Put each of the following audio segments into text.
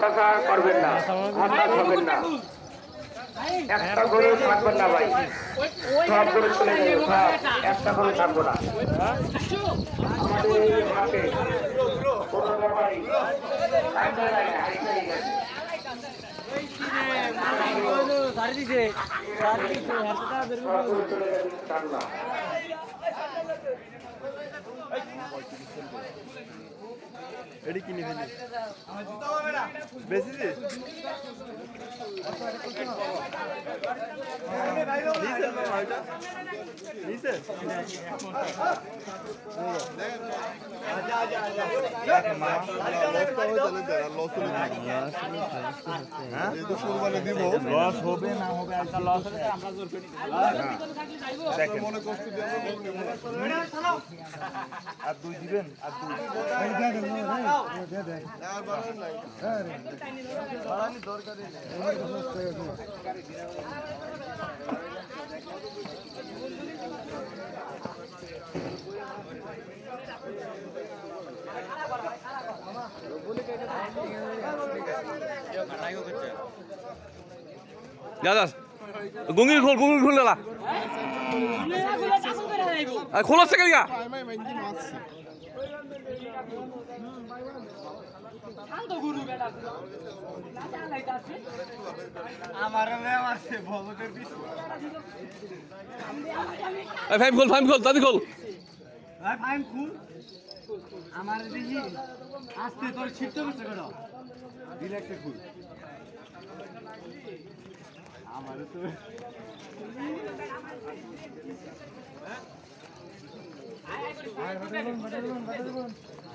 অত্যাচার করবেন না, হতাশ হবেন না। একটা গরু থাকবেন না ভাই, সব গরু চলে যাবে, সব একটা গরু থাকবো না। আমাদের এই হাটে কোনো ব্যাপারই এডি কিনে ফেলি বেশি দে নিচে না ওইটা নিচে আজা আজা আজা লস তো চলে যারা লস হলে হ্যাঁ এই তো কুরবানি দিব লস হবে না হবে একটা লস হলে আমরা জোর করে দেখেন মনে কষ্ট দেব আর দুই দিবেন আর দুই দে দে আর বাড়ান নাই বাড়ানি দরকারই নেই দাদা গুঙ্গি খুল দাদা খোলা থেকে গা ফাইম খোল দাদি খোল আমার দেখি আস্তে তোর ছিটতে বসে কেন রিল্যাক্সে খুল আমার তো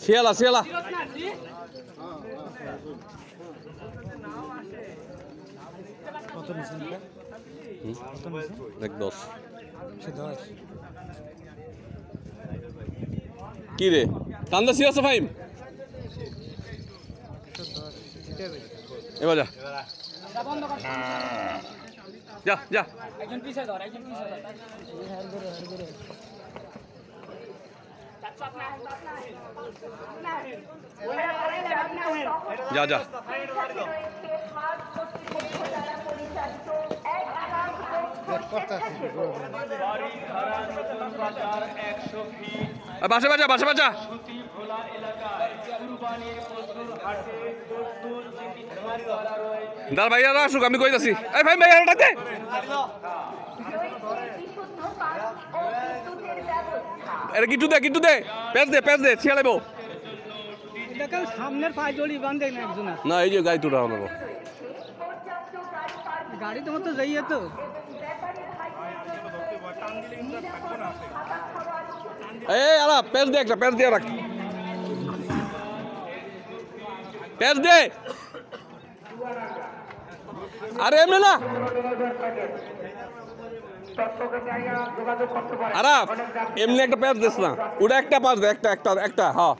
শিয়ালা কত নিছেন কত নিছেন দেখ 10 সে 10 কি রে কান্দা সিয়াস ফাইম এবার যা একজন পিছে ধর যা বাসা দাঁড় ভাইয়ারা আসুক আমি কইতাছি এই ভাই ভাইয়ারা ডাকতে আরে কিটু দে পেজ দে ছিয়ালাইবো সামনের পায়ে জড়ি বাঁধে না একজন না এই যে গাড়ি তোরা হবে গাড়ি তোমার তো যাইয়ে তো এই আলা পেজ দিয়ে রাখ পেজ দে আরে এমনি না আরাফ এমনি একটা পেজ দিস না ওটা একটা পাস দে একটা হ্যাঁ